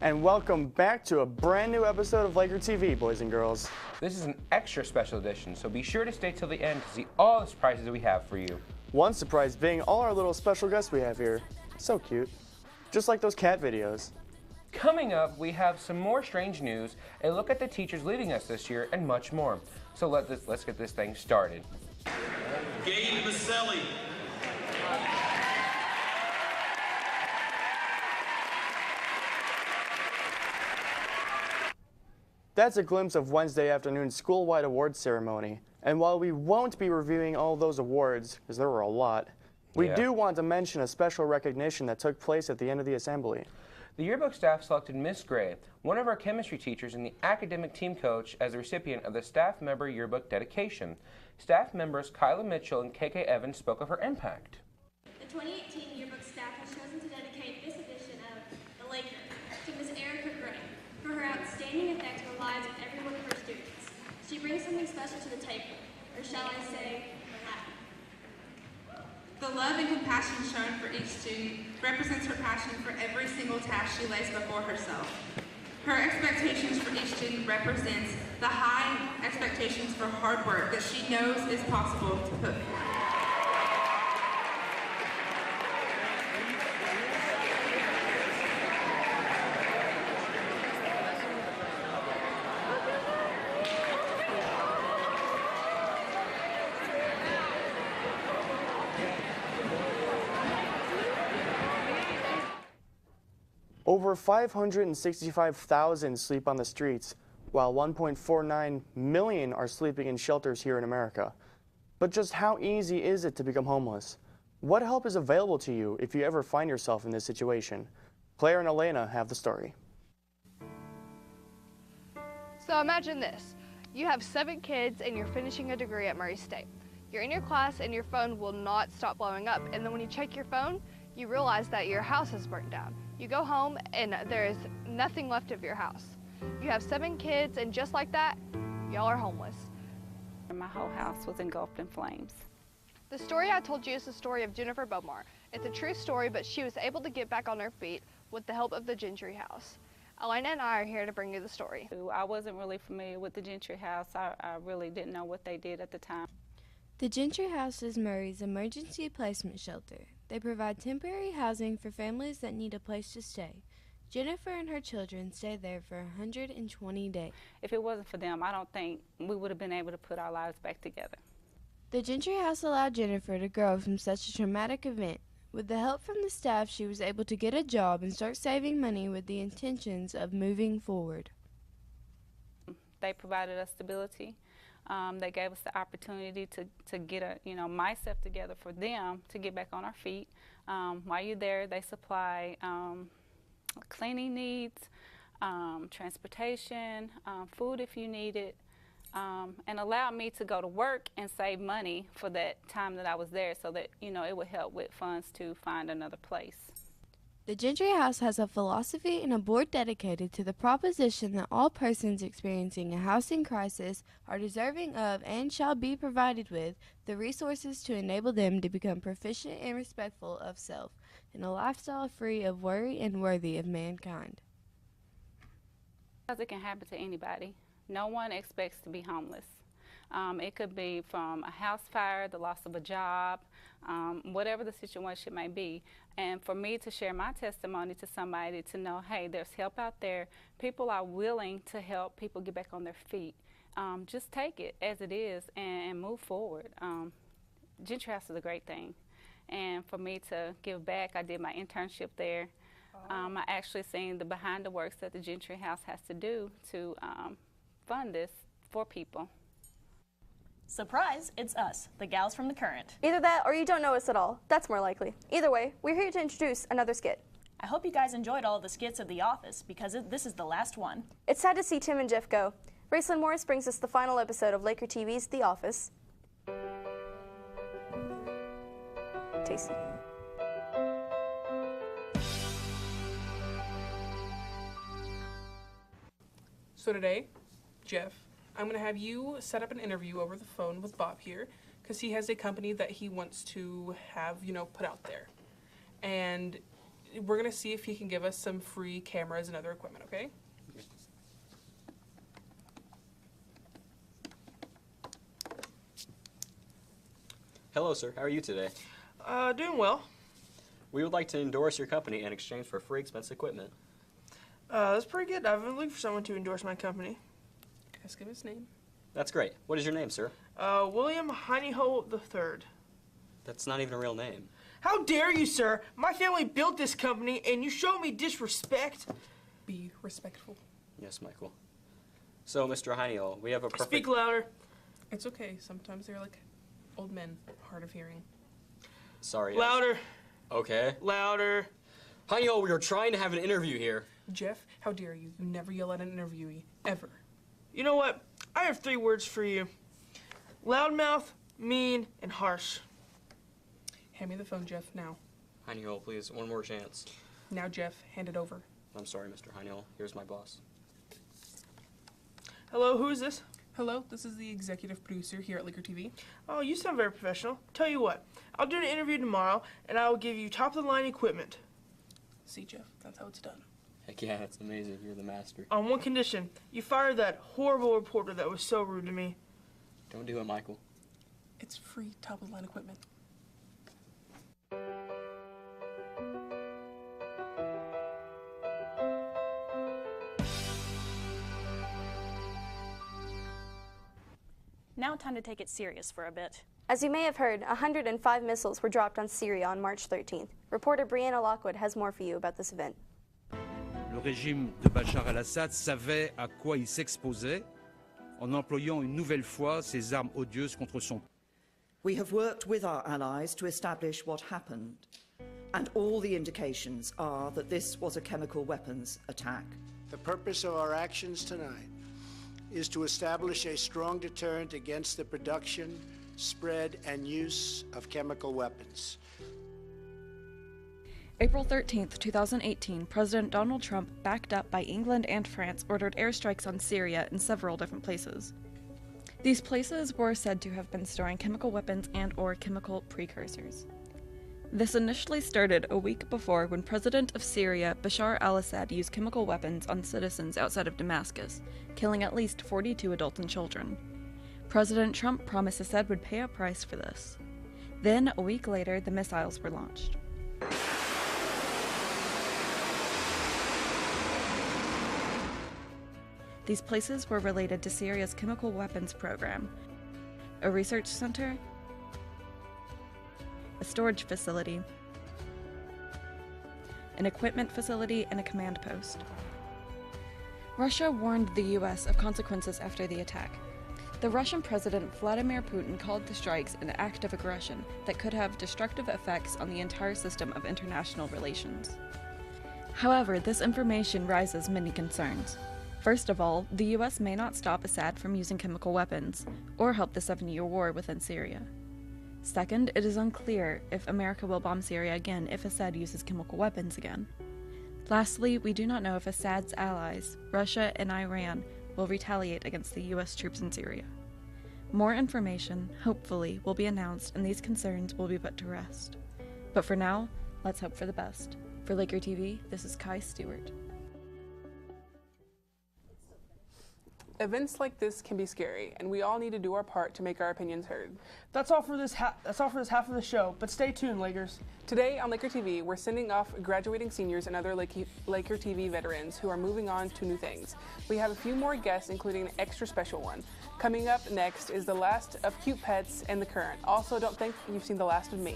and welcome back to a brand new episode of Laker TV, boys and girls. This is an extra special edition, so be sure to stay till the end to see all the surprises that we have for you. One surprise being all our little special guests we have here. So cute. Just like those cat videos. Coming up, we have some more strange news, a look at the teachers leaving us this year, and much more. So let's get this thing started. Gabe Maselli. That's a glimpse of Wednesday afternoon's school-wide awards ceremony. And while we won't be reviewing all those awards, because there were a lot, we do want to mention a special recognition that took place at the end of the assembly. The yearbook staff selected Miss Gray, one of our chemistry teachers and the academic team coach, as the recipient of the Staff Member Yearbook Dedication. Staff members Kyla Mitchell and KK Evans spoke of her impact. The 2018 yearbook staff has chosen to dedicate this edition of The Laker to Ms. Erica Gray for her outstanding effect on the lives of every one of her students. She brings something special to the table, or shall I say, her Latin. The love and compassion shown for each student represents her passion for every single task she lays before herself. Her expectations for each student represents the high expectations for hard work that she knows is possible to put forth. Over 565,000 sleep on the streets, while 1.49 million are sleeping in shelters here in America. But just how easy is it to become homeless? What help is available to you if you ever find yourself in this situation? Claire and Elena have the story. So imagine this. You have 7 kids and you're finishing a degree at Murray State. You're in your class and your phone will not stop blowing up. And then when you check your phone, you realize that your house is burnt down. You go home and there is nothing left of your house. You have 7 kids and just like that, y'all are homeless. My whole house was engulfed in flames. The story I told you is the story of Jennifer Bomar. It's a true story, but she was able to get back on her feet with the help of the Gentry House. Elena and I are here to bring you the story. I wasn't really familiar with the Gentry House. I really didn't know what they did at the time. The Gentry House is Murray's emergency placement shelter. They provide temporary housing for families that need a place to stay. Jennifer and her children stayed there for 120 days. If it wasn't for them, I don't think we would have been able to put our lives back together. The Gentry House allowed Jennifer to grow from such a traumatic event. With the help from the staff, she was able to get a job and start saving money with the intentions of moving forward. They provided us stability. They gave us the opportunity to get myself together for them to get back on our feet. While you're there, they supply cleaning needs, transportation, food if you need it, and allowed me to go to work and save money for that time that I was there so that, it would help with funds to find another place. The Gentry House has a philosophy and a board dedicated to the proposition that all persons experiencing a housing crisis are deserving of and shall be provided with the resources to enable them to become proficient and respectful of self in a lifestyle free of worry and worthy of mankind. Because it can happen to anybody. No one expects to be homeless. It could be from a house fire, the loss of a job, whatever the situation may be. And for me to share my testimony to somebody to know, hey, there's help out there. People are willing to help people get back on their feet. Just take it as it is and move forward. Gentry House is a great thing. And for me to give back, I did my internship there. I actually seen the behind the works that the Gentry House has to do to fund this for people. Surprise, it's us, the gals from The Current. Either that or you don't know us at all. That's more likely. Either way, we're here to introduce another skit. I hope you guys enjoyed all of the skits of The Office because this is the last one. It's sad to see Tim and Jeff go. Raceland Morris brings us the final episode of Laker TV's The Office. Tasty. So today, Jeff, I'm going to have you set up an interview over the phone with Bob here because he has a company that he wants to have, put out there. And we're going to see if he can give us some free cameras and other equipment, okay? Hello, sir. How are you today? Doing well. We would like to endorse your company in exchange for free expensive equipment. That's pretty good. I've been looking for someone to endorse my company. Ask him his name. That's great. What is your name, sir? William Honeyholt III. That's not even a real name. How dare you, sir? My family built this company, and you show me disrespect. Be respectful. Yes, Michael. So, Mr. Heiniel, we have a perfect... Speak louder. It's okay. Sometimes they're like old men, hard of hearing. Sorry. Louder. Okay. Louder. Heiniel, we are trying to have an interview here. Jeff, how dare you? You never yell at an interviewee, ever. You know what? I have 3 words for you. Loudmouth, mean, and harsh. Hand me the phone, Jeff, now. Heiniel, please, one more chance. Now, Jeff, hand it over. I'm sorry, Mr. Heiniel. Here's my boss. Hello, who is this? Hello, this is the executive producer here at LakerTV. Oh, you sound very professional. Tell you what, I'll do an interview tomorrow, and I will give you top-of-the-line equipment. See, Jeff, that's how it's done. Heck yeah, that's amazing. You're the master. On one condition, you fired that horrible reporter that was so rude to me. Don't do it, Michael. It's free top-of-the-line equipment. Now time to take it serious for a bit. As you may have heard, 105 missiles were dropped on Syria on March 13th. Reporter Brianna Lockwood has more for you about this event. Le régime de Bachar al-Assad savait à quoi il s'exposait en employant une nouvelle fois ses armes odieuses contre son peuple. We have worked with our allies to establish what happened, and all the indications are that this was a chemical weapons attack. The purpose of our actions tonight is to establish a strong deterrent against the production, spread, and use of chemical weapons. April 13, 2018, President Donald Trump, backed up by England and France, ordered airstrikes on Syria in several different places. These places were said to have been storing chemical weapons and/or chemical precursors. This initially started a week before when President of Syria, Bashar al-Assad, used chemical weapons on citizens outside of Damascus, killing at least 42 adults and children. President Trump promised Assad would pay a price for this. Then, a week later, the missiles were launched. These places were related to Syria's chemical weapons program, a research center, a storage facility, an equipment facility, and a command post. Russia warned the U.S. of consequences after the attack. The Russian President Vladimir Putin called the strikes an act of aggression that could have destructive effects on the entire system of international relations. However, this information raises many concerns. First of all, the U.S. may not stop Assad from using chemical weapons, or help the 7-year war within Syria. Second, it is unclear if America will bomb Syria again if Assad uses chemical weapons again. Lastly, we do not know if Assad's allies, Russia and Iran, will retaliate against the U.S. troops in Syria. More information, hopefully, will be announced and these concerns will be put to rest. But for now, let's hope for the best. For Laker TV, this is Kai Stewart. Events like this can be scary, and we all need to do our part to make our opinions heard. That's all for this half of the show, but stay tuned, Lakers. Today on Laker TV, we're sending off graduating seniors and other Laker TV veterans who are moving on to new things. We have a few more guests, including an extra special one. Coming up next is the last of Cute Pets and The Current. Also, don't think you've seen the last of me.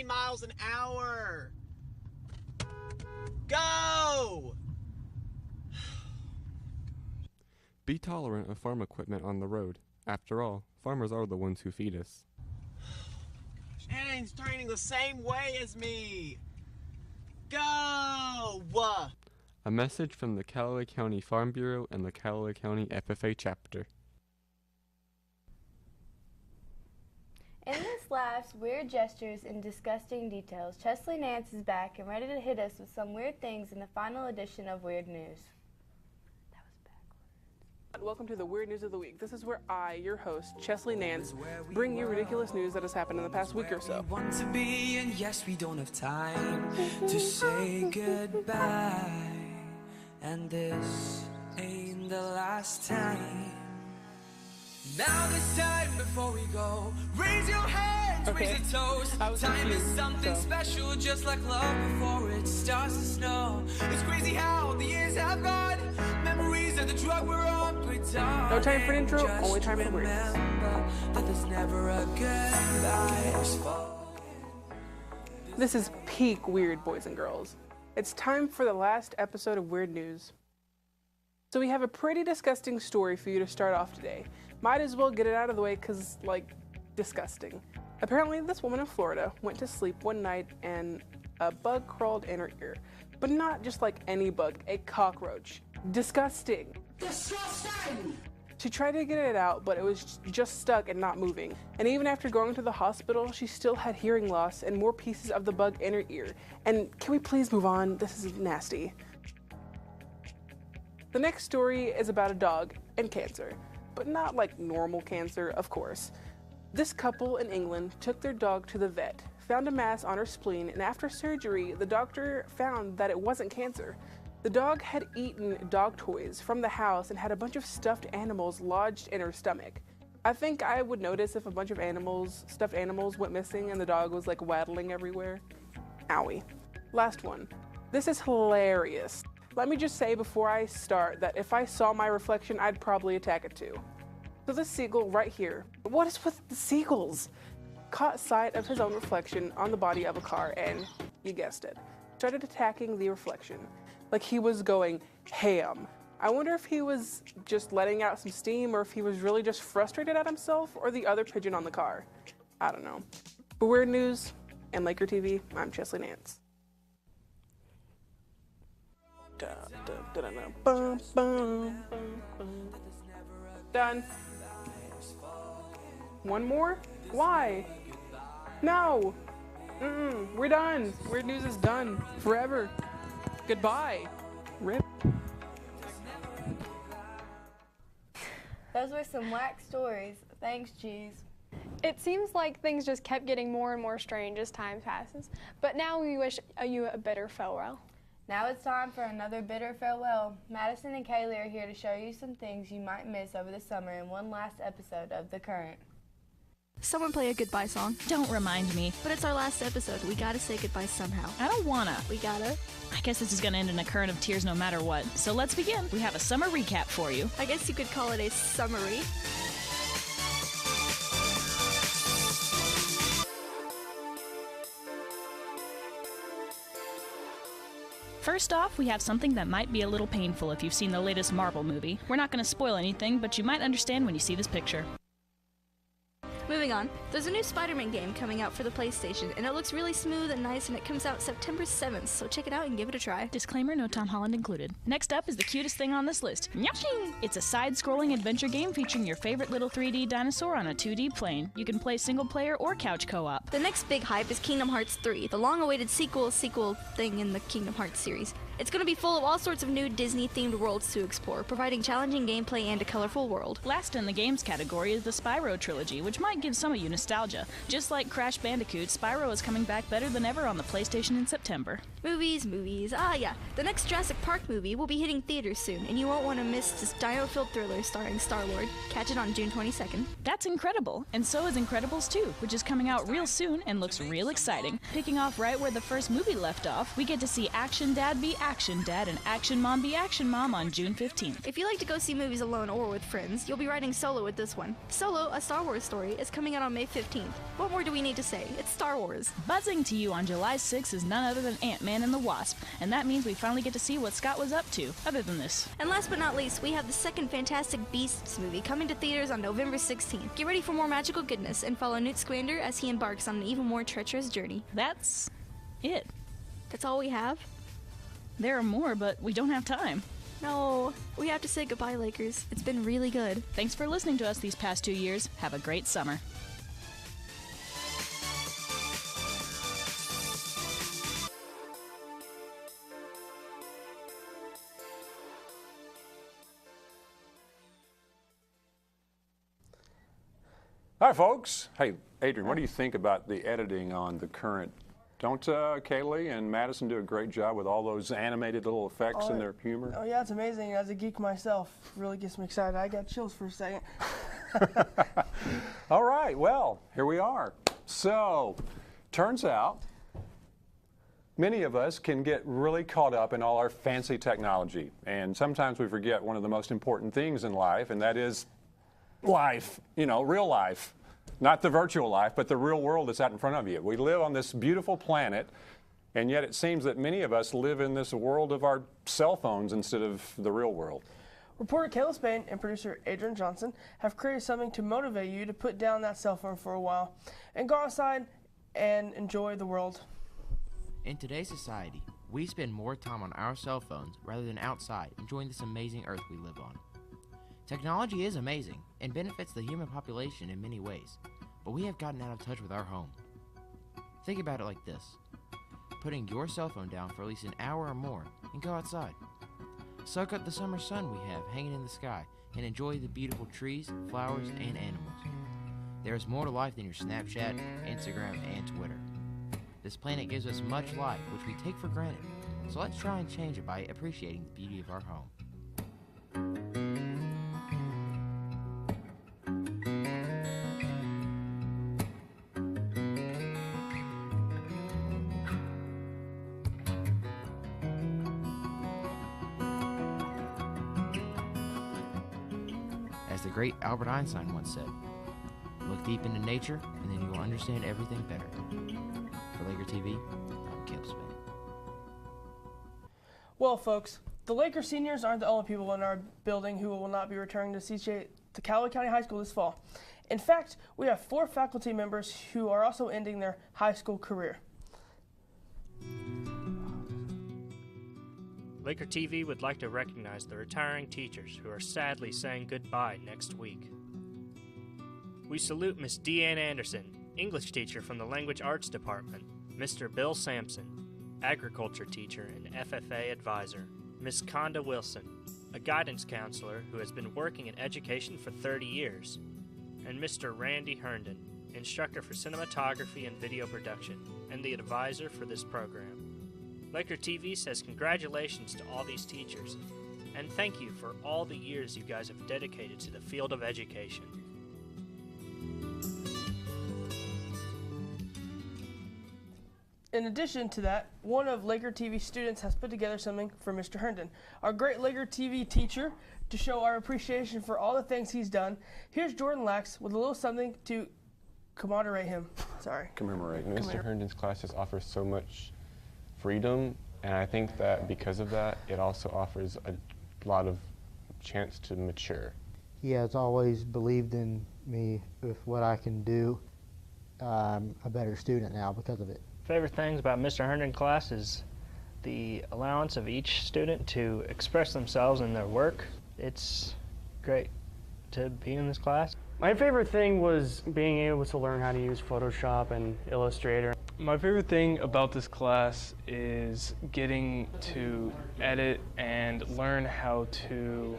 Miles an hour. Go! Be tolerant of farm equipment on the road. After all, farmers are the ones who feed us. Shannon's training the same way as me. Go! A message from the Calloway County Farm Bureau and the Calloway County FFA chapter. laughs, weird gestures, and disgusting details, Chesley Nance is back and ready to hit us with some weird things in the final edition of Weird News. Welcome to the Weird News of the Week. This is where I, your host, Chesley Nance, bring you ridiculous news that has happened in the past week or so. Want to be, and yes, we don't have time to say goodbye. And this ain't the last time. Now this time before we go, raise your hands, raise your toes. Time is something special, just like love before it starts to snow. It's crazy how the years have gone. Memories of the drug we're on, but no time for an intro, only time for weird. That there's never a goodbye. This is peak weird, boys and girls. It's time for the last episode of Weird News. So we have a pretty disgusting story for you to start off today. Might as well get it out of the way because, like, disgusting. Apparently, this woman in Florida went to sleep one night and a bug crawled in her ear. But not just like any bug, a cockroach. Disgusting. Disgusting! She tried to get it out, but it was just stuck and not moving. And even after going to the hospital, she still had hearing loss and more pieces of the bug in her ear. And can we please move on? This is nasty. The next story is about a dog and cancer. But not like normal cancer, of course. This couple in England took their dog to the vet, found a mass on her spleen, and after surgery, the doctor found that it wasn't cancer. The dog had eaten dog toys from the house and had a bunch of stuffed animals lodged in her stomach. I think I would notice if a bunch of stuffed animals went missing and the dog was like waddling everywhere. Owie. Last one. This is hilarious. Let me just say before I start that if I saw my reflection, I'd probably attack it too. So this seagull right here, what is with the seagulls? Caught sight of his own reflection on the body of a car and, you guessed it, started attacking the reflection. Like he was going ham. I wonder if he was just letting out some steam or if he was really just frustrated at himself or the other pigeon on the car. I don't know. For Weird News and Laker TV, I'm Chesley Nance. Done. One more? Why? No! We're done. Weird News is done. Forever. Goodbye. Rip. Those were some whack stories. Thanks, Cheese. It seems like things just kept getting more and more strange as time passes, but now we wish you a bitter farewell. Now it's time for another bitter farewell. Madison and Kaylee are here to show you some things you might miss over the summer in one last episode of The Current. Someone play a goodbye song. Don't remind me. But it's our last episode. We gotta say goodbye somehow. I don't wanna. We gotta. I guess this is gonna end in a current of tears no matter what. So let's begin. We have a summer recap for you. I guess you could call it a summary. First off, we have something that might be a little painful if you've seen the latest Marvel movie. We're not going to spoil anything, but you might understand when you see this picture. Moving on, there's a new Spider-Man game coming out for the PlayStation, and it looks really smooth and nice, and it comes out September 7th, so check it out and give it a try. Disclaimer, no Tom Holland included. Next up is the cutest thing on this list. Nyashing! It's a side-scrolling adventure game featuring your favorite little 3D dinosaur on a 2D plane. You can play single-player or couch co-op. The next big hype is Kingdom Hearts 3, the long-awaited sequel thing in the Kingdom Hearts series. It's going to be full of all sorts of new Disney-themed worlds to explore, providing challenging gameplay and a colorful world. Last in the games category is the Spyro trilogy, which might give some of you nostalgia. Just like Crash Bandicoot, Spyro is coming back better than ever on the PlayStation in September. Movies. Ah, yeah. The next Jurassic Park movie will be hitting theaters soon, and you won't want to miss this dino-filled thriller starring Star-Lord. Catch it on June 22nd. That's incredible, and so is Incredibles 2, which is coming out real soon and looks real exciting. Picking off right where the first movie left off, we get to see Action Dad be Action Dad and Action Mom be Action Mom on June 15th. If you like to go see movies alone or with friends, you'll be riding Solo with this one. Solo, a Star Wars story, is coming out on May 15th. What more do we need to say? It's Star Wars. Buzzing to you on July 6th is none other than Ant-Man and the Wasp, and that means we finally get to see what Scott was up to, other than this. And last but not least, we have the second Fantastic Beasts movie coming to theaters on November 16th. Get ready for more magical goodness and follow Newt Scamander as he embarks on an even more treacherous journey. That's it. That's all we have? There are more, but we don't have time. No, we have to say goodbye, Lakers. It's been really good. Thanks for listening to us these past 2 years. Have a great summer. Hi, folks. Hey, Adrian, what do you think about the editing on the current? Don't Kaylee and Madison do a great job with all those animated little effects and their humor? Oh, yeah, it's amazing. As a geek myself, it really gets me excited. I got chills for a second. All right, well, here we are. So, turns out, many of us can get really caught up in all our fancy technology, and sometimes we forget one of the most important things in life, and that is life, you know, real life. Not the virtual life, but the real world that's out in front of you. We live on this beautiful planet, and yet it seems that many of us live in this world of our cell phones instead of the real world. Reporter Kayla Spain and producer Adrian Johnson have created something to motivate you to put down that cell phone for a while and go outside and enjoy the world. In today's society, we spend more time on our cell phones rather than outside enjoying this amazing earth we live on. Technology is amazing and benefits the human population in many ways, but we have gotten out of touch with our home. Think about it like this: putting your cell phone down for at least an hour or more and go outside. Soak up the summer sun we have hanging in the sky and enjoy the beautiful trees, flowers, and animals. There is more to life than your Snapchat, Instagram, and Twitter. This planet gives us much life which we take for granted, so let's try and change it by appreciating the beauty of our home. As the great Albert Einstein once said, look deep into nature and then you will understand everything better. For LakerTV, I'm Caleb Spain. Well, folks, the Laker seniors aren't the only people in our building who will not be returning to Calloway County High School this fall. In fact, we have 4 faculty members who are also ending their high school career. LakerTV would like to recognize the retiring teachers who are sadly saying goodbye next week. We salute Miss Deanne Anderson, English teacher from the Language Arts Department, Mr. Bill Sampson, agriculture teacher and FFA advisor, Miss Conda Wilson, a guidance counselor who has been working in education for 30 years, and Mr. Randy Herndon, instructor for cinematography and video production, and the advisor for this program. LakerTV says congratulations to all these teachers, and thank you for all the years you guys have dedicated to the field of education. In addition to that, one of LakerTV students has put together something for Mr. Herndon, our great LakerTV teacher, to show our appreciation for all the things he's done. Here's Jordan Lax with a little something to commemorate him. Commemorate. Mr. Herndon's classes offer so much freedom, and I think that because of that, it also offers a lot of chance to mature. He has always believed in me with what I can do. I'm a better student now because of it. Favorite things about Mr. Herndon's class is the allowance of each student to express themselves in their work. It's great to be in this class. My favorite thing was being able to learn how to use Photoshop and Illustrator. My favorite thing about this class is getting to edit and learn how to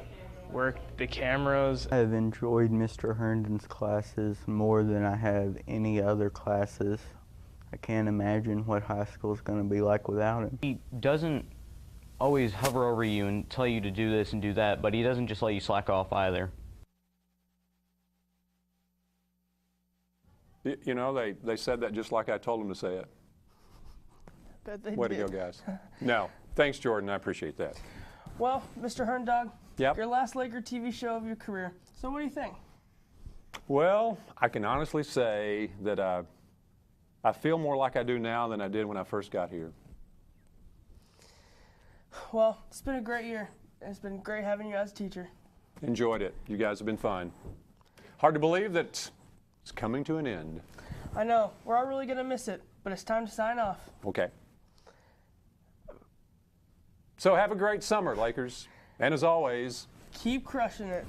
work the cameras. I have enjoyed Mr. Herndon's classes more than I have any other classes. I can't imagine what high school is going to be like without him. He doesn't always hover over you and tell you to do this and do that, but he doesn't just let you slack off either. You know, they said that just like I told them to say it. Bet they Way did. to go, guys. No, thanks, Jordan. I appreciate that. Well, Mr. Herndog, Yep. your last LakerTV show of your career. So what do you think? Well, I can honestly say that I feel more like I do now than I did when I first got here. Well, it's been a great year. It's been great having you as a teacher. Enjoyed it. You guys have been fine. Hard to believe that it's coming to an end. I know, we're all really going to miss it, but it's time to sign off. Okay. So have a great summer, Lakers. And as always, keep crushing it.